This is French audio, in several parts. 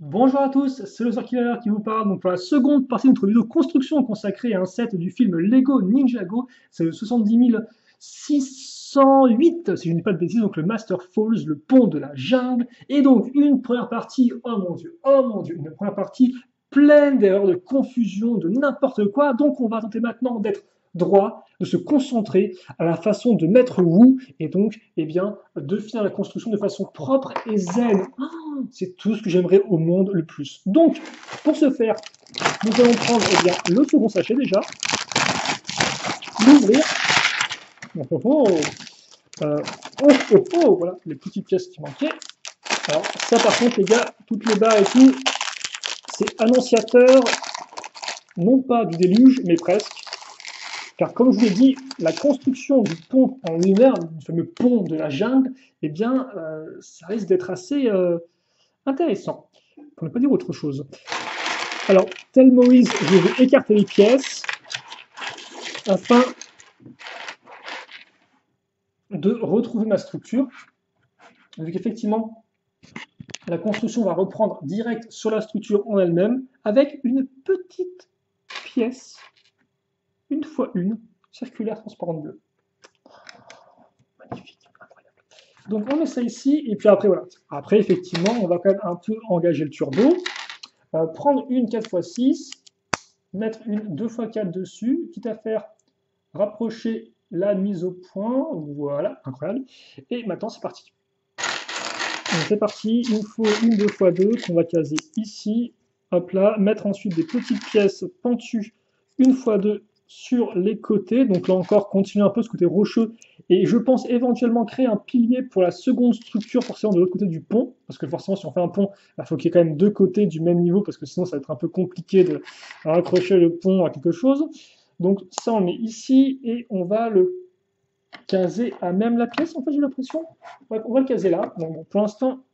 Bonjour à tous, c'est le Killer qui vous parle. Donc pour la seconde partie de notre vidéo construction consacrée à un set du film Lego Ninjago, c'est le 70 608, si je ne dis pas de bêtises, donc le Master Falls, le pont de la jungle. Et donc une première partie, oh mon dieu, une première partie pleine d'erreurs, de confusion, de n'importe quoi. Donc on va tenter maintenant d'être droit, de se concentrer à la façon de Maître Wu, et donc, eh bien, de finir la construction de façon propre et zen. C'est tout ce que j'aimerais au monde le plus. Donc, pour ce faire, nous allons prendre bien, le second sachet déjà, l'ouvrir. Oh, oh, oh. Voilà, les petites pièces qui manquaient. Alors, ça par contre, les gars, toutes les barres et tout, c'est annonciateur, non pas du déluge, mais presque. Car comme je vous l'ai dit, la construction du pont en lui-même, le fameux pont de la jungle, eh bien, ça risque d'être assez intéressant, pour ne pas dire autre chose. Alors, tel Moïse, je vais écarter les pièces afin de retrouver ma structure. Vu qu'effectivement, la construction va reprendre direct sur la structure en elle-même avec une petite pièce, une fois une, circulaire transparente bleue. Magnifique, incroyable. Donc on met ça ici, et puis après, voilà. Après, effectivement, on va quand même un peu engager le turbo. Prendre une 4x6, mettre une 2x4 dessus, quitte à faire rapprocher la mise au point, voilà, incroyable. Et maintenant c'est parti. C'est parti, il me faut une 2x2 qu'on va caser ici, hop là, mettre ensuite des petites pièces pentues une fois deux sur les côtés, donc là encore continuer un peu ce côté rocheux, et je pense éventuellement créer un pilier pour la seconde structure, forcément de l'autre côté du pont, parce que forcément si on fait un pont, il faut qu'il y ait quand même deux côtés du même niveau, parce que sinon ça va être un peu compliqué de raccrocher le pont à quelque chose. Donc ça on met ici, et on va le caser à même la pièce, en fait j'ai l'impression. Ouais, on va le caser là. Donc, bon, pour l'instant,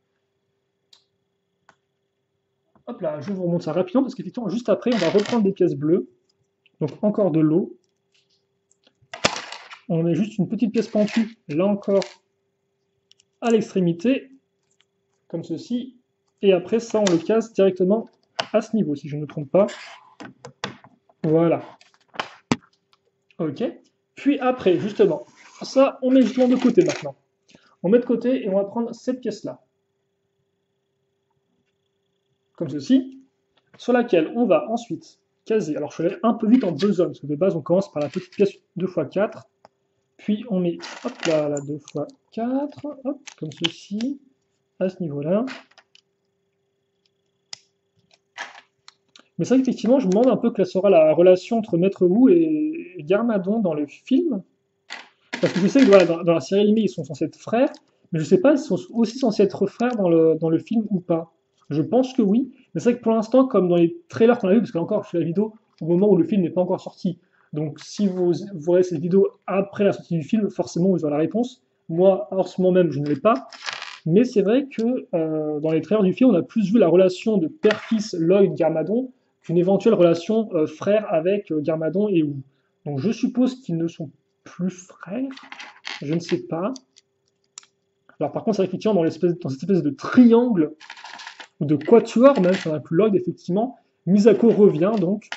hop là, je vous remonte ça rapidement parce qu'effectivement, juste après, on va reprendre des pièces bleues. Donc encore de l'eau. On met juste une petite pièce pentue, là encore, à l'extrémité, comme ceci. Et après, ça, on le casse directement à ce niveau, si je ne me trompe pas. Voilà. Ok. Puis après, justement, ça, on met justement de côté maintenant. On met de côté et on va prendre cette pièce-là. Comme ceci. Sur laquelle on va ensuite caser. Alors je vais aller un peu vite en besogne, parce que de base on commence par la petite pièce 2x4, puis on met hop là, la 2x4, hop, comme ceci, à ce niveau-là. Mais c'est vrai qu'effectivement, je me demande un peu quelle sera la relation entre Maître Wu et Garmadon dans le film. Parce que je sais que voilà, dans la série animée, ils sont censés être frères, mais je sais pas s'ils sont aussi censés être frères dans le film ou pas. Je pense que oui, mais c'est vrai que pour l'instant, comme dans les trailers qu'on a vus, parce que encore, je fais la vidéo au moment où le film n'est pas encore sorti. Donc si vous voyez cette vidéo après la sortie du film, forcément vous aurez la réponse. Moi, en ce moment même, je ne l'ai pas. Mais c'est vrai que dans les trailers du film, on a plus vu la relation de père-fils Lloyd-Garmadon qu'une éventuelle relation frère avec Garmadon et Wu. Donc je suppose qu'ils ne sont plus frères, je ne sais pas. Alors par contre, c'est vrai qu'effectivement, dans cette espèce de triangle, ou de quatuor même, ça inclut Lloyd, effectivement, Misako revient, donc,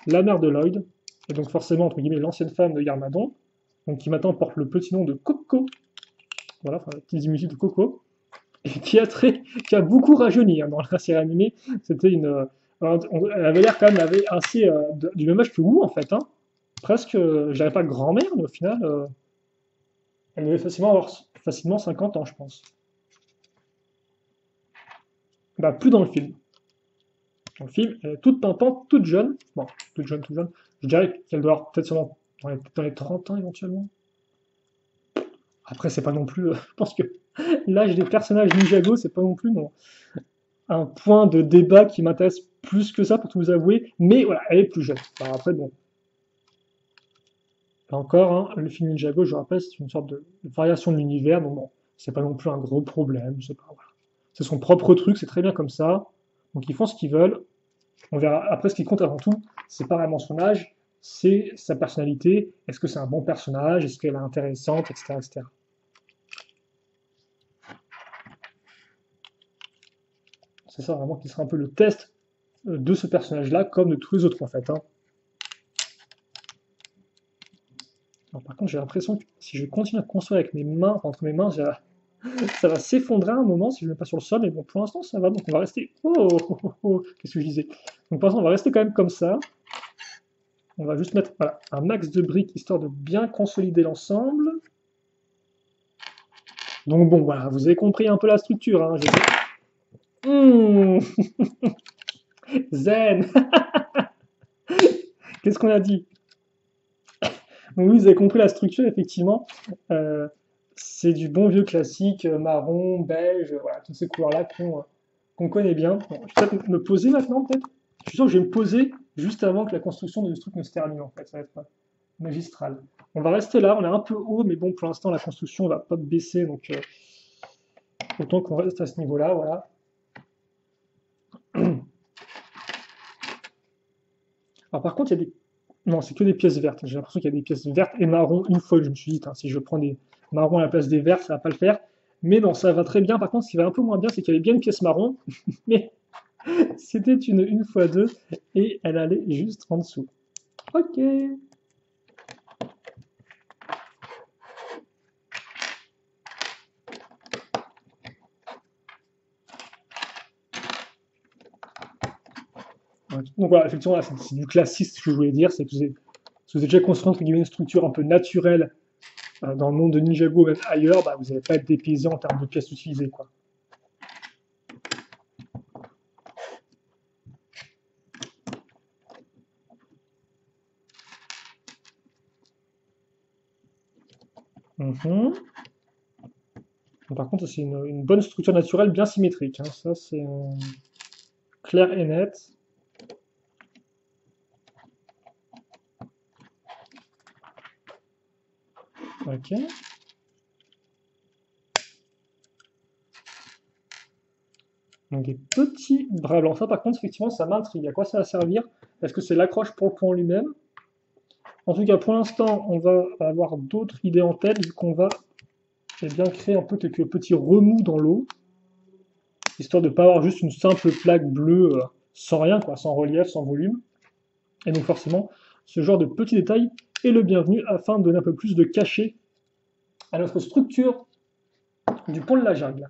la mère de Lloyd, et donc forcément, entre guillemets, l'ancienne femme de Garmadon, donc qui maintenant porte le petit nom de Coco, voilà, enfin, la petite diminutif de Coco, et qui a beaucoup rajeuni hein, dans la série animée. C'était elle avait l'air quand même assez du même âge que Wu, en fait, hein. Presque, je dirais pas grand-mère, mais au final, elle devait facilement avoir facilement 50 ans, je pense. Bah, plus dans le film. Dans le film, elle est toute pimpante, toute jeune. Bon, toute jeune, toute jeune. Je dirais qu'elle doit avoir peut-être seulement dans les 30 ans éventuellement. Après, c'est pas non plus. Je pense que l'âge des personnages Ninjago, c'est pas non plus un point de débat qui m'intéresse plus que ça, pour tout vous avouer. Mais voilà, elle est plus jeune. Alors après, bon. Là encore, hein, le film Ninjago, je rappelle, c'est une sorte de variation de l'univers. Donc bon, c'est pas non plus un gros problème. C'est pas, voilà. C'est son propre truc, c'est très bien comme ça. Donc ils font ce qu'ils veulent. On verra. Après, ce qui compte avant tout, c'est pas vraiment son âge, c'est sa personnalité. Est-ce que c'est un bon personnage? Est-ce qu'elle est intéressante, etc., etc. C'est ça vraiment qui sera un peu le test de ce personnage-là, comme de tous les autres en fait, hein. Alors, par contre, j'ai l'impression que si je continue à construire avec mes mains, entre mes mains, ça va s'effondrer à un moment si je ne mets pas sur le sol, mais bon, pour l'instant, ça va, donc on va rester... Oh, qu'est-ce que je disais? Donc pour l'instant, on va rester quand même comme ça. On va juste mettre voilà, un max de briques, histoire de bien consolider l'ensemble. Donc bon, voilà, vous avez compris un peu la structure, hein. Zen. Qu'est-ce qu'on a dit? Donc oui, vous avez compris la structure, effectivement. Euh, c'est du bon vieux classique, marron, beige, voilà, toutes ces couleurs-là qu'on connaît bien. Bon, je vais peut-être me poser maintenant, peut-être. Je suis sûr que je vais me poser juste avant que la construction de ce truc ne se termine, en fait. Ça va être magistral. On va rester là, on est un peu haut, mais bon, pour l'instant, la construction ne va pas baisser, donc autant qu'on reste à ce niveau-là, voilà. Alors par contre, il y a des... Non, c'est que des pièces vertes. J'ai l'impression qu'il y a des pièces vertes et marron une fois que je me suis dit, si je prends des marrons à la place des verts, ça va pas le faire. Mais non, ça va très bien. Par contre, ce qui va un peu moins bien, c'est qu'il y avait bien une pièce marron, mais c'était une fois deux et elle allait juste en dessous. Ok. Donc voilà, effectivement, c'est du classiste, ce que je voulais dire, c'est que vous avez déjà construit entre guillemets une structure un peu naturelle dans le monde de Ninjago, même ailleurs, bah, vous n'allez pas être dépaysé en termes de pièces utilisées, quoi. Mhm. Par contre, c'est une bonne structure naturelle bien symétrique, hein. Ça, c'est clair et net. Ok. Donc des petits bras blancs. Ça, par contre, effectivement, ça m'intrigue. À quoi ça va servir? Est-ce que c'est l'accroche pour le pont lui-même? En tout cas, pour l'instant, on va avoir d'autres idées en tête, vu qu'on va bien créer un peu quelques petits remous dans l'eau, histoire de ne pas avoir juste une simple plaque bleue sans rien, quoi, sans relief, sans volume. Et donc forcément, ce genre de petits détails est le bienvenu afin de donner un peu plus de cachet à notre structure du pont de la jungle.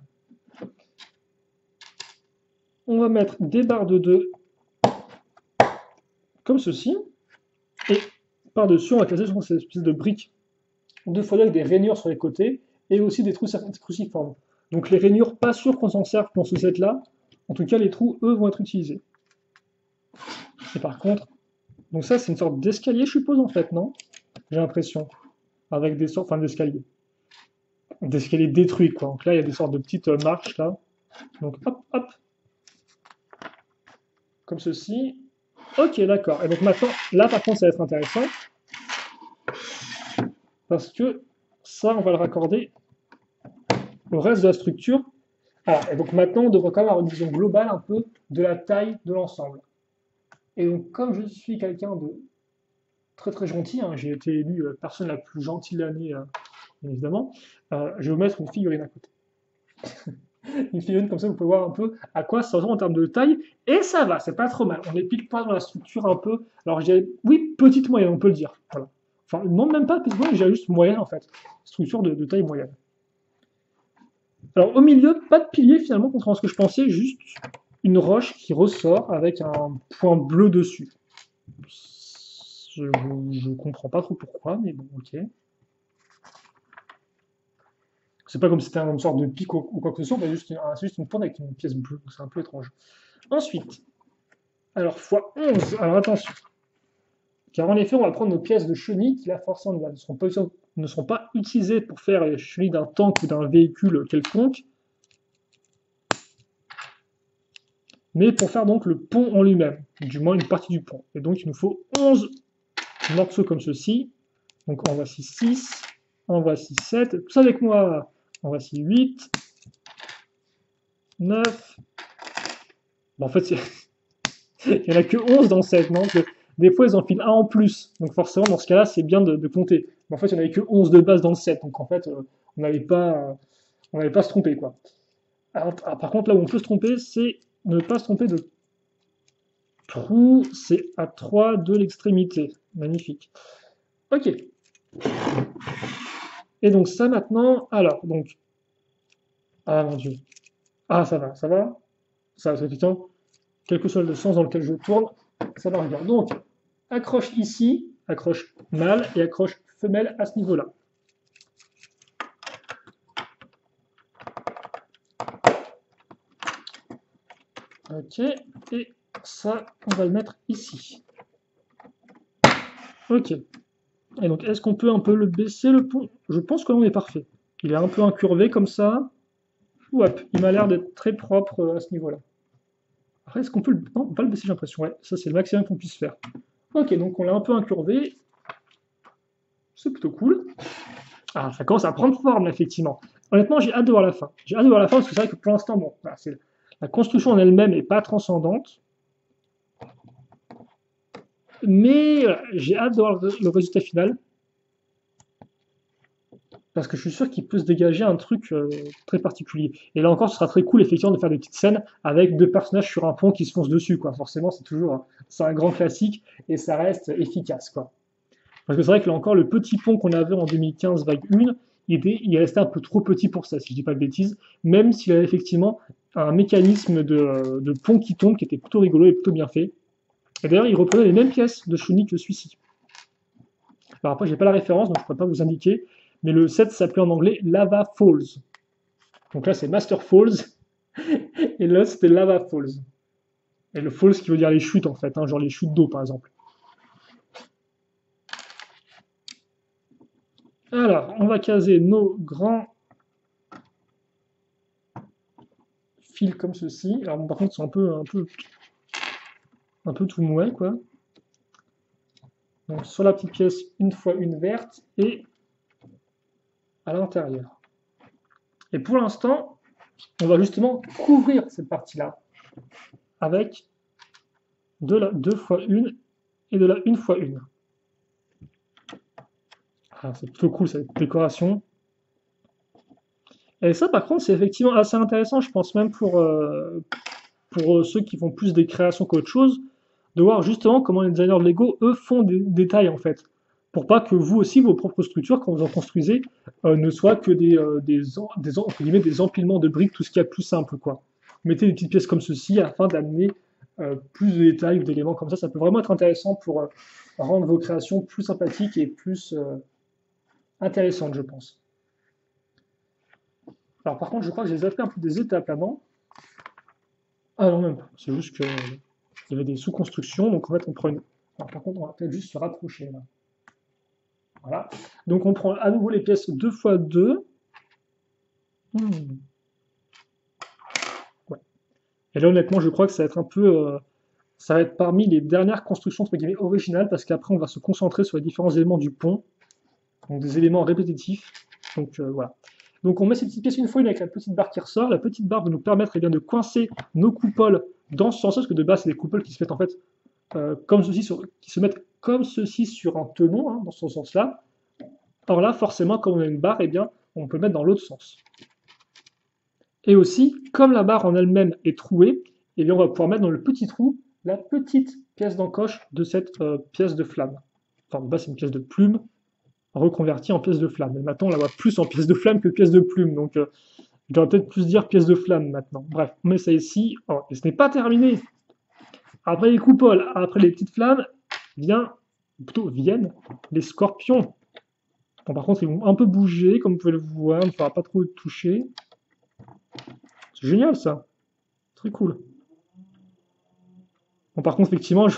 On va mettre des barres de 2 comme ceci, et par-dessus, on va placer cette espèce de briques 2x2 avec des rainures sur les côtés, et aussi des trous cruciformes. Donc les rainures, pas sûr qu'on s'en serve pour ce set-là. En tout cas, les trous, eux, vont être utilisés. Et par contre, donc ça, c'est une sorte d'escalier, je suppose, en fait, non? J'ai l'impression. Avec des sortes, enfin, d'escalier. D'escalier détruits, quoi. Donc là, il y a des sortes de petites marches, là. Donc, hop, hop. Comme ceci. Ok, d'accord. Et donc maintenant, là, par contre, ça va être intéressant. Parce que ça, on va le raccorder au reste de la structure. Et donc maintenant, on devrait quand même avoir une vision globale un peu de la taille de l'ensemble. Et donc, comme je suis quelqu'un de très très gentil, hein, j'ai été élu personne la plus gentille de l'année, bien évidemment, je vais vous mettre une figurine à côté. Une figurine comme ça, vous pouvez voir un peu à quoi ça ressemble en termes de taille. Et ça va, c'est pas trop mal. On n'épique pas dans la structure un peu. Alors, je dirais, oui, petite moyenne, on peut le dire. Voilà. Enfin, non, même pas petite moyenne, j'ai juste moyenne en fait. Structure de taille moyenne. Alors, au milieu, pas de pilier finalement, contrairement à ce que je pensais, juste une roche qui ressort avec un point bleu dessus. Je comprends pas trop pourquoi, mais bon, ok. C'est pas comme si c'était une sorte de pic ou quoi que ce soit, c'est juste une pointe avec une pièce bleue, c'est un peu étrange. Ensuite, alors x11, alors attention, car en effet, on va prendre nos pièces de chenilles qui, là, forcément, ne seront pas utilisées pour faire les chenilles d'un tank ou d'un véhicule quelconque, mais pour faire donc le pont en lui-même, du moins une partie du pont. Et donc, il nous faut 11 morceaux comme ceci. Donc, en voici 6, en voici 7, tout ça avec moi. En voici 8, 9. Bon, en fait, il n'y en a que 11 dans le set, non? Des fois, ils en filent un en plus. Donc, forcément, dans ce cas-là, c'est bien de compter. Mais en fait, il n'y en avait que 11 de base dans le set. Donc, en fait, on n'allait pas se tromper, quoi. Alors, par contre, là où on peut se tromper, c'est Ne pas se tromper de trou, c'est à 3 de l'extrémité. Magnifique. Ok. Et donc ça maintenant, alors, donc, ah mon Dieu. Ah, ça va, ça va. Ça, c'est effectivement, quel que soit le sens dans lequel je tourne, ça va bien. Donc, accroche ici, accroche mâle et accroche femelle à ce niveau-là. Ok, et ça, on va le mettre ici. Ok. Et donc, est-ce qu'on peut un peu le baisser le pont? Je pense que l'on est parfait. Il est un peu incurvé comme ça. Hop, il m'a l'air d'être très propre à ce niveau-là. Après, est-ce qu'on peut le... Non, on va le baisser, j'ai l'impression. Ouais, ça, c'est le maximum qu'on puisse faire. Ok, donc on l'a un peu incurvé. C'est plutôt cool. Ah, ça commence à prendre forme, effectivement. Honnêtement, j'ai hâte de voir la fin. J'ai hâte de voir la fin parce que c'est vrai que pour l'instant, bon, voilà, la construction en elle-même n'est pas transcendante. Mais j'ai hâte de voir le résultat final. Parce que je suis sûr qu'il peut se dégager un truc très particulier. Et là encore, ce sera très cool, effectivement, de faire des petites scènes avec deux personnages sur un pont qui se foncent dessus, quoi. Forcément, c'est toujours, c'est un grand classique et ça reste efficace, quoi. Parce que c'est vrai que là encore, le petit pont qu'on avait en 2015, vague 1, il restait un peu trop petit pour ça, si je dis pas de bêtises, même s'il avait effectivement un mécanisme de pont qui tombe qui était plutôt rigolo et plutôt bien fait. Et d'ailleurs, il reprenait les mêmes pièces de Shuni que celui-ci. Alors après, j'ai pas la référence, donc je ne pourrais pas vous indiquer, mais le set s'appelait en anglais Lava Falls. Donc là, c'est Master Falls, et là, c'était Lava Falls. Et le Falls qui veut dire les chutes, en fait, hein, genre les chutes d'eau, par exemple. Alors, on va caser nos grands fils comme ceci. Alors, bon, par contre, ils sont un peu tout mouais, quoi. Donc, sur la petite pièce, une fois une verte, et à l'intérieur. Et pour l'instant, on va justement couvrir cette partie-là avec de la 2 fois 1 et de la 1 fois 1. Ah, c'est plutôt cool cette décoration. Et ça, par contre, c'est effectivement assez intéressant, je pense même pour ceux qui font plus des créations qu'autre chose, de voir justement comment les designers de Lego, eux, font des détails, en fait. Pour pas que vous aussi, vos propres structures, quand vous en construisez, ne soient que entre guillemets, des empilements de briques, tout ce qu'il y a de plus simple, quoi. Mettez des petites pièces comme ceci afin d'amener plus de détails ou d'éléments comme ça peut vraiment être intéressant pour rendre vos créations plus sympathiques et plus intéressantes, je pense. Alors par contre, je crois que j'ai zappé un peu des étapes là-bas. Ah non, même pas. C'est juste que il y avait des sous-constructions, donc en fait on prend une. Alors, par contre, on va peut-être juste se rapprocher là. Voilà. Donc on prend à nouveau les pièces 2 x 2. Ouais. Et là honnêtement, je crois que ça va être un peu. Ça va être parmi les dernières constructions entre guillemets originales, parce qu'après on va se concentrer sur les différents éléments du pont. Donc des éléments répétitifs. Donc voilà. Donc on met ces petites pièces une fois une avec la petite barre qui ressort. La petite barre va nous permettre bien, de coincer nos coupoles dans ce sens-là, parce que de base c'est des coupoles qui se mettent en fait comme ceci qui se mettent comme ceci sur un tenon, hein, dans ce sens-là. Or là, forcément, comme on a une barre, eh bien, on peut le mettre dans l'autre sens. Et aussi, comme la barre en elle-même est trouée, eh bien, on va pouvoir mettre dans le petit trou la petite pièce d'encoche de cette pièce de flamme. Enfin, de base, c'est une pièce de plume reconvertie en pièce de flamme. Et maintenant, on la voit plus en pièce de flamme que pièce de plume. Donc, je devrais peut-être plus dire pièce de flamme maintenant. Bref, on met ça ici. Oh, et ce n'est pas terminé. Après les coupoles, après les petites flammes, viennent les scorpions. Bon, par contre, ils vont un peu bouger, comme vous pouvez le voir, il ne faudra pas trop toucher. C'est génial ça, très cool. Bon, par contre, effectivement,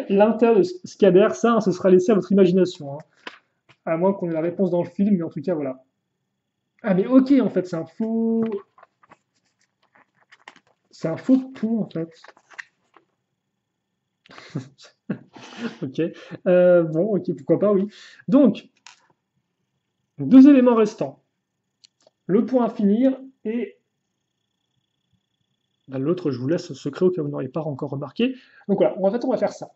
l'intérieur de ce qu'il y a derrière ça, hein, ce sera laissé à votre imagination. Hein. À moins qu'on ait la réponse dans le film, mais en tout cas, voilà. Ah, mais ok, en fait, c'est un faux. C'est un faux pont, en fait. Ok. Bon, ok, pourquoi pas, oui. Donc, deux éléments restants. Le pont à finir et l'autre, je vous laisse ce secret au cas où vous n'auriez pas encore remarqué. Donc voilà, en fait, on va faire ça.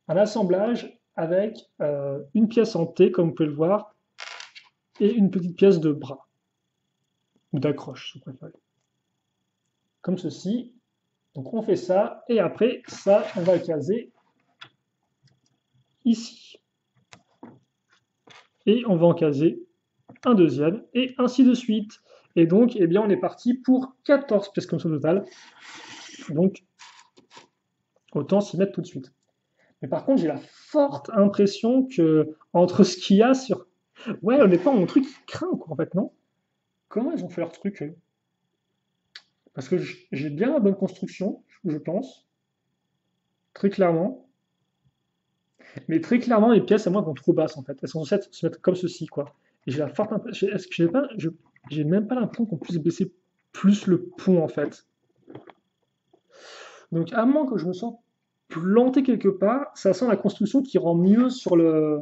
Un assemblage avec une pièce en T, comme vous pouvez le voir, et une petite pièce de bras, ou d'accroche, si vous préférez. Comme ceci. Donc on fait ça, et après, ça, on va le caser ici. Et on va en caser un deuxième, et ainsi de suite. Et donc, eh bien, on est parti pour 14 pièces comme ça au total. Donc, autant s'y mettre tout de suite. Mais par contre, j'ai la forte impression que, entre ce qu'il y a sur... Ouais, honnêtement, mon truc, il craint, quoi, en fait, non? Comment ils ont fait leur truc, eux? Parce que j'ai bien la bonne construction, je pense, très clairement. Mais très clairement, les pièces, à moi, vont trop basses, en fait. Elles sont censées se mettre comme ceci, quoi. Et j'ai la forte impression... Est-ce que j'ai pas... J'ai même pas l'impression qu'on puisse baisser plus le pont, en fait. Donc, à moins que je me sens planté quelque part, ça sent la construction qui rend mieux sur le...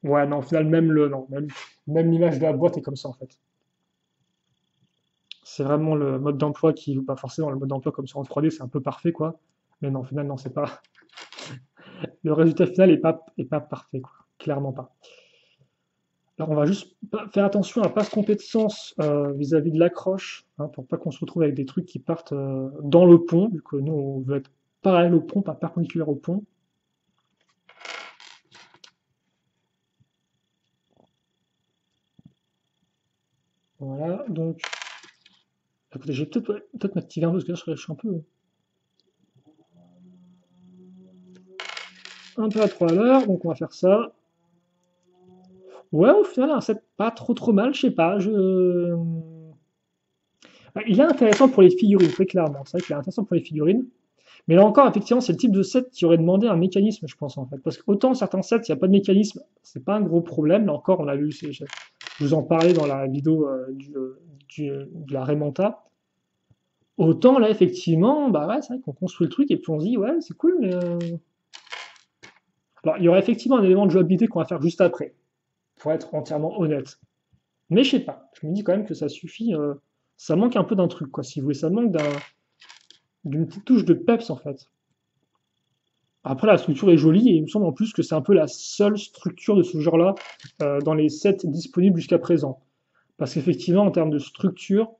Ouais, non, au final, même le... Non, même l'image de la boîte est comme ça, en fait. C'est vraiment le mode d'emploi qui... Pas forcément, le mode d'emploi comme ça en 3D, c'est un peu parfait, quoi. Mais non, au final, non, c'est pas... Le résultat final est pas parfait, quoi. Clairement pas. Alors, on va juste faire attention à ne pas se tromper de sens vis-à-vis de l'accroche, hein, pour pas qu'on se retrouve avec des trucs qui partent dans le pont, vu que nous, on veut être parallèle au pont, pas perpendiculaire au pont. Voilà, donc... Écoutez, je vais peut-être m'activer un peu, parce que là, je suis un peu à 3 à l'heure, donc on va faire ça. Ouais, au final, un set pas trop mal, je sais pas, il est intéressant pour les figurines, très clairement. C'est vrai qu'il est intéressant pour les figurines. Mais là encore, effectivement, c'est le type de set qui aurait demandé un mécanisme, je pense, en fait. Parce qu'autant certains sets, il n'y a pas de mécanisme, c'est pas un gros problème. Là encore, on a vu, je vous en parlais dans la vidéo de la Raymanta. Autant là, effectivement, bah ouais, c'est vrai qu'on construit le truc et puis on se dit, ouais, c'est cool, mais. Alors, il y aura effectivement un élément de jouabilité qu'on va faire juste après, pour être entièrement honnête. Mais je sais pas, je me dis quand même que ça suffit. Ça manque un peu d'un truc, quoi, si vous voulez. Ça manque d'une petite touche de peps, en fait. Après, la structure est jolie et il me semble en plus que c'est un peu la seule structure de ce genre-là dans les sets disponibles jusqu'à présent. Parce qu'effectivement, en termes de structure,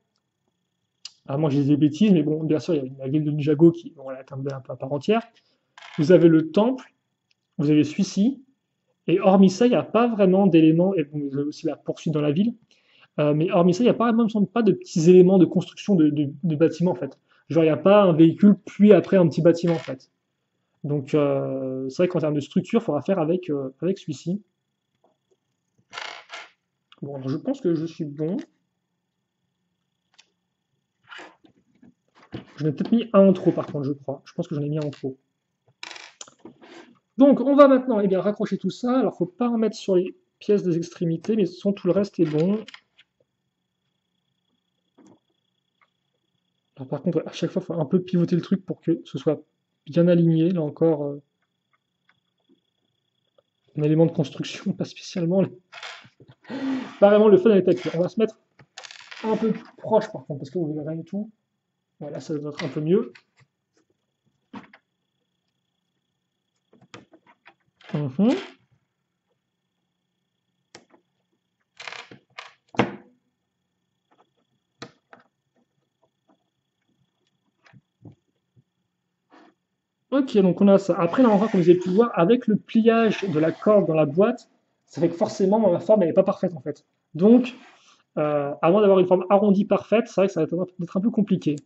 à moins que j'ai des bêtises, mais bon, bien sûr, il y a la ville de Ninjago qui bon, est un peu à part entière. Vous avez le temple, vous avez celui-ci, et hormis ça, il n'y a pas vraiment d'éléments, et bon, vous avez aussi la poursuite dans la ville, mais hormis ça, il n'y a pas, il me semble pas de petits éléments de construction de bâtiments, en fait. Genre, il n'y a pas un véhicule, puis après un petit bâtiment, en fait. Donc, c'est vrai qu'en termes de structure, il faudra faire avec celui-ci. Bon, alors je pense que je suis bon. J'en ai peut-être mis un en trop, par contre, je crois. Je pense que j'en ai mis un en trop. Donc, on va maintenant eh bien, raccrocher tout ça. Alors, il ne faut pas en mettre sur les pièces des extrémités, mais sinon, tout le reste est bon. Alors, par contre, à chaque fois, il faut un peu pivoter le truc pour que ce soit bien aligné. Là encore, un élément de construction, pas spécialement. Pas vraiment le fun avec la cuir. On va se mettre un peu plus proche, par contre, parce que vous verrez rien du tout. Voilà, ça doit être un peu mieux. Mhm. Ok, donc on a ça. Après, là encore, comme vous avez pu le voir, avec le pliage de la corde dans la boîte, ça fait que forcément, ma forme, elle n'est pas parfaite, en fait. Donc, avant d'avoir une forme arrondie parfaite, c'est vrai que ça va être un peu compliqué.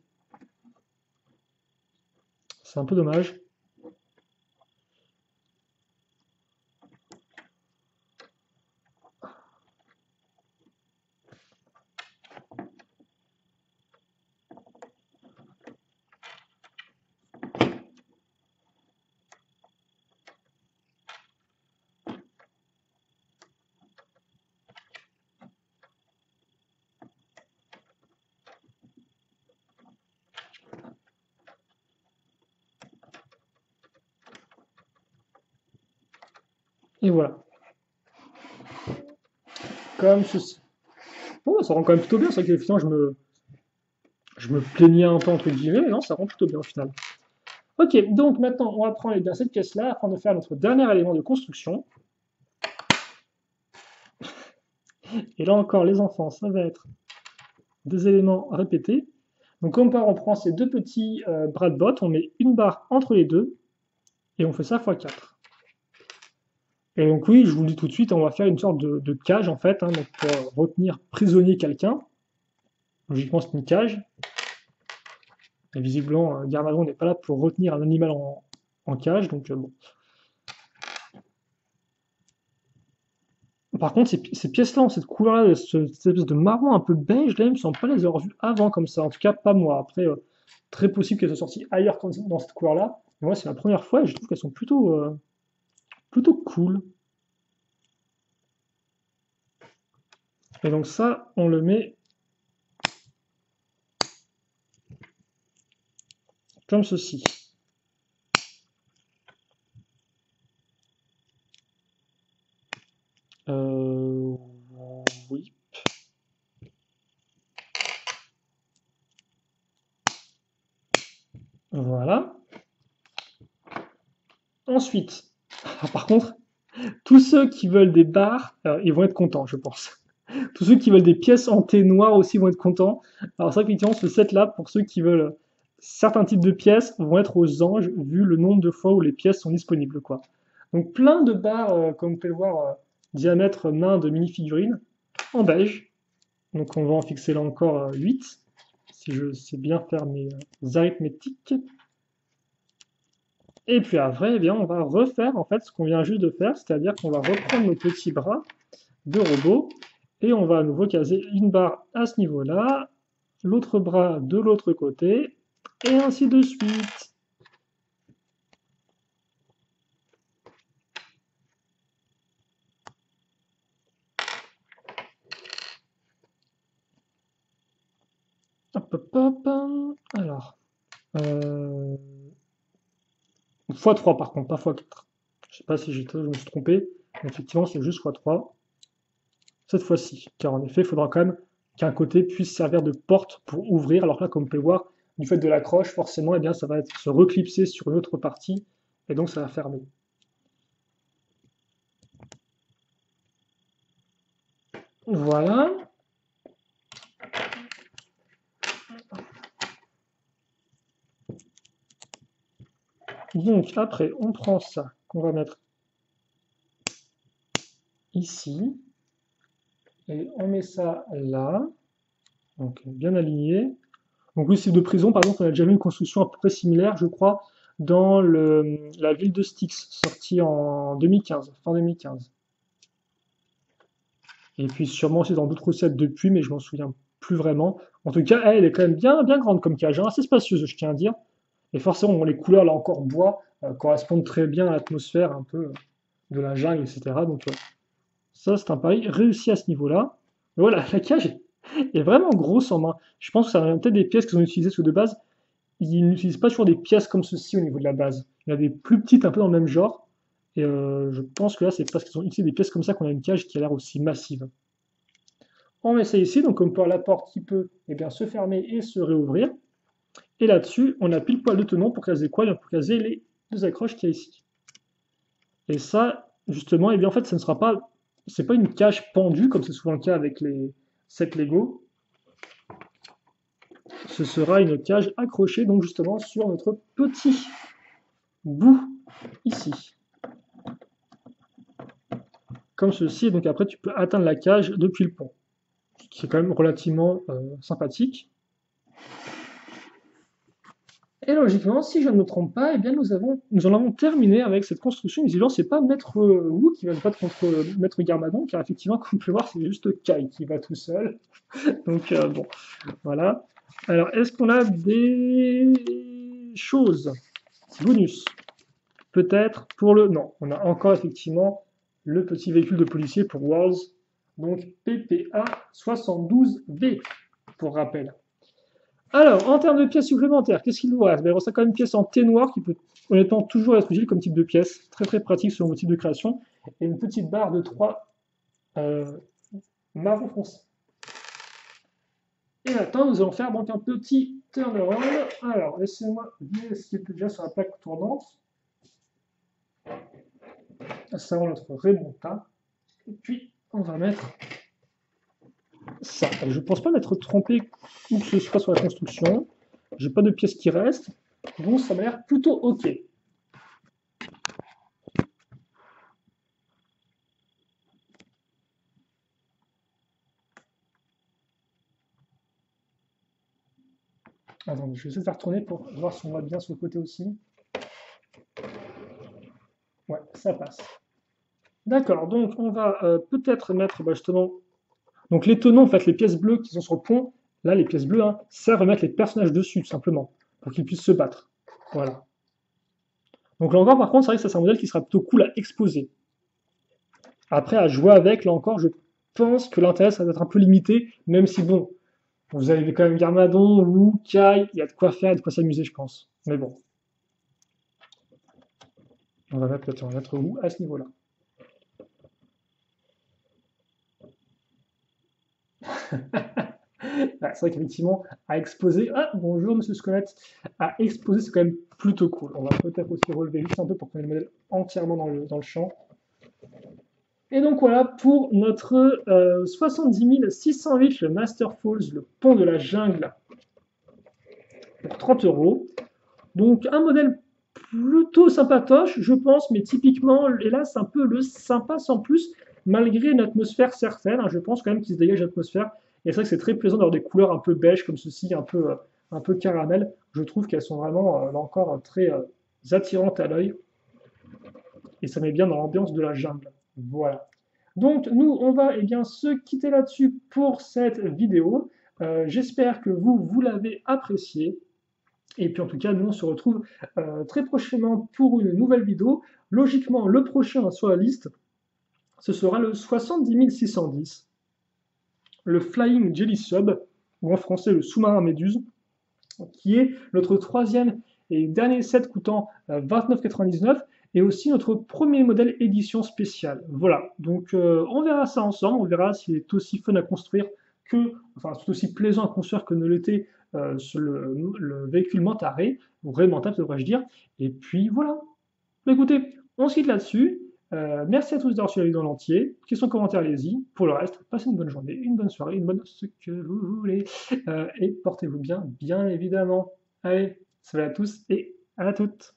C'est un peu dommage. Et voilà. Comme ceci. Bon, ça rend quand même plutôt bien. C'est vrai que finalement, je me plaignais un peu, entre guillemets, mais non, ça rend plutôt bien au final. Ok, donc maintenant, on va prendre bien cette pièce-là afin de faire notre dernier élément de construction. Et là encore, les enfants, ça va être des éléments répétés. Donc on prend ces deux petits bras de botte, on met une barre entre les deux, et on fait ça x 4. Et donc oui, je vous le dis tout de suite, on va faire une sorte de cage en fait, hein, donc pour retenir prisonnier quelqu'un. Logiquement c'est une cage. Et visiblement, Garmadon n'est pas là pour retenir un animal en cage, donc bon. Par contre, ces pièces-là, cette couleur-là, cette espèce de marron un peu beige, là, il me semble pas les avoir vues avant comme ça. En tout cas, pas moi. Après, très possible qu'elles soient sorties ailleurs dans cette couleur-là. Mais moi, c'est la première fois et je trouve qu'elles sont plutôt cool. Et donc ça, on le met comme ceci. Oui. Voilà. Ensuite, par contre, tous ceux qui veulent des barres, ils vont être contents, je pense. Tous ceux qui veulent des pièces en thé noir aussi vont être contents. Alors ça, effectivement, ce set-là, pour ceux qui veulent certains types de pièces, vont être aux anges, vu le nombre de fois où les pièces sont disponibles, quoi. Donc plein de barres, comme vous pouvez le voir, diamètre main de mini-figurines, en beige. Donc on va en fixer là encore 8, si je sais bien faire mes arithmétiques. Et puis après, eh bien, on va refaire en fait ce qu'on vient juste de faire, c'est-à-dire qu'on va reprendre nos petits bras de robot et on va à nouveau caser une barre à ce niveau-là, l'autre bras de l'autre côté, et ainsi de suite. Hop, hop, hop. Alors, x3 par contre, pas x4. Je sais pas si je me suis trompé, mais effectivement c'est juste x3 cette fois-ci, car en effet il faudra quand même qu'un côté puisse servir de porte pour ouvrir, alors que là comme vous pouvez voir, du fait de l'accroche, forcément, eh bien, ça va se reclipser sur une autre partie, et donc ça va fermer. Voilà. Donc après, on prend ça qu'on va mettre ici, et on met ça là, donc bien aligné. Donc oui, c'est de prison, par exemple, on a déjà vu une construction à peu près similaire, je crois, dans la ville de Styx, sortie en 2015, fin 2015. Et puis sûrement aussi dans d'autres recettes depuis, mais je m'en souviens plus vraiment. En tout cas, elle est quand même bien grande comme cage, hein, assez spacieuse, je tiens à dire. Et forcément, bon, les couleurs, là encore, bois, correspondent très bien à l'atmosphère un peu de la jungle, etc. Donc ça, c'est un pari réussi à ce niveau-là. Mais voilà, la cage est vraiment grosse en main. Je pense que ça vient peut-être des pièces qu'ils ont utilisées, parce que de base, ils n'utilisent pas toujours des pièces comme ceci au niveau de la base. Il y a des plus petites, un peu dans le même genre. Et je pense que là, c'est parce qu'ils ont utilisé des pièces comme ça qu'on a une cage qui a l'air aussi massive. On met ça ici, donc on peut avoir la porte qui peut eh bien, se fermer et se réouvrir. Et là-dessus, on a pile poil de tenons pour caser quoi? Pour caser les deux accroches qu'il y a ici. Et ça, justement, eh bien, en fait, ça ne sera pas, c'est pas une cage pendue, comme c'est souvent le cas avec les sets Lego. Ce sera une cage accrochée, donc justement, sur notre petit bout ici. Comme ceci, et donc après, tu peux atteindre la cage depuis le pont, ce qui est quand même relativement sympathique. Et logiquement, si je ne me trompe pas, eh bien nous en avons terminé avec cette construction. Visiblement, c'est pas Maître Wu qui va se battre contre Maître Garmadon, car effectivement, comme vous pouvez voir, c'est juste Kai qui va tout seul. Donc bon, voilà. Alors, est-ce qu'on a des choses bonus? Peut-être pour le... Non, on a encore effectivement le petit véhicule de policier pour Worlds, donc PPA 72V, pour rappel. Alors, en termes de pièces supplémentaires, qu'est-ce qu'il nous reste? Il reste quand même une pièce en thé noir qui peut honnêtement toujours être utile comme type de pièce. Très très pratique selon vos types de création. Et une petite barre de 3 marron foncé. Et maintenant, nous allons faire donc un petit turnaround. Alors, laissez-moi vider ce qui était déjà sur la plaque tournante. Ça va notre remonta. Et puis, on va mettre ça. Je pense pas m'être trompé où que ce soit sur la construction. J'ai pas de pièces qui restent. Donc ça m'a l'air plutôt ok. Attends, je vais essayer de faire tourner pour voir si on voit bien sur le côté aussi. Ouais, ça passe. D'accord, donc on va peut-être mettre justement. Donc les tenons, en fait, les pièces bleues qui sont sur le pont, là, les pièces bleues, hein, servent à mettre les personnages dessus, tout simplement, pour qu'ils puissent se battre. Voilà. Donc là encore, par contre, c'est vrai que ça, c'est un modèle qui sera plutôt cool à exposer. Après, à jouer avec, là encore, je pense que l'intérêt, ça va être un peu limité, même si, bon, vous avez quand même Garmadon, Wu, Kai, il y a de quoi faire, il y a de quoi s'amuser, je pense. Mais bon, on va mettre peut-être mettre Wu à ce niveau-là. Ouais, c'est vrai qu'effectivement, à exposer, ah bonjour monsieur Squelette, à exposer c'est quand même plutôt cool. On va peut-être aussi relever juste un peu pour qu'on ait le modèle entièrement dans le champ. Et donc voilà pour notre 70 608, le Master Falls, le pont de la jungle, pour 30 euros. Donc un modèle plutôt sympatoche, je pense, mais typiquement, hélas, un peu le sympa sans plus, malgré une atmosphère certaine. Hein, je pense quand même qu'il se dégage l'atmosphère. Et c'est vrai que c'est très plaisant d'avoir des couleurs un peu beige comme ceci, un peu caramel. Je trouve qu'elles sont vraiment, là encore, très attirantes à l'œil. Et ça met bien dans l'ambiance de la jungle. Voilà. Donc nous, on va bien se quitter là-dessus pour cette vidéo. J'espère que vous l'avez apprécié. Et puis en tout cas, nous on se retrouve très prochainement pour une nouvelle vidéo. Logiquement, le prochain sur la liste, ce sera le 70 610, le Flying Jelly Sub, ou en français le sous-marin méduse, qui est notre troisième et dernier set coûtant 29,99 et aussi notre premier modèle édition spéciale. Voilà, donc on verra ça ensemble, on verra s'il est aussi fun à construire que, enfin, c'est aussi plaisant à construire que ne l'était sur le véhicule Mentaré, ou Ray Mentable devrais-je dire. Et puis voilà. Bah, écoutez, on se quitte là-dessus. Merci à tous d'avoir suivi la vidéo dans l'entier. Questions, commentaires, allez-y. Pour le reste, passez une bonne journée, une bonne soirée, une bonne ce que vous voulez. Et portez-vous bien, bien évidemment. Allez, salut à tous et à toutes.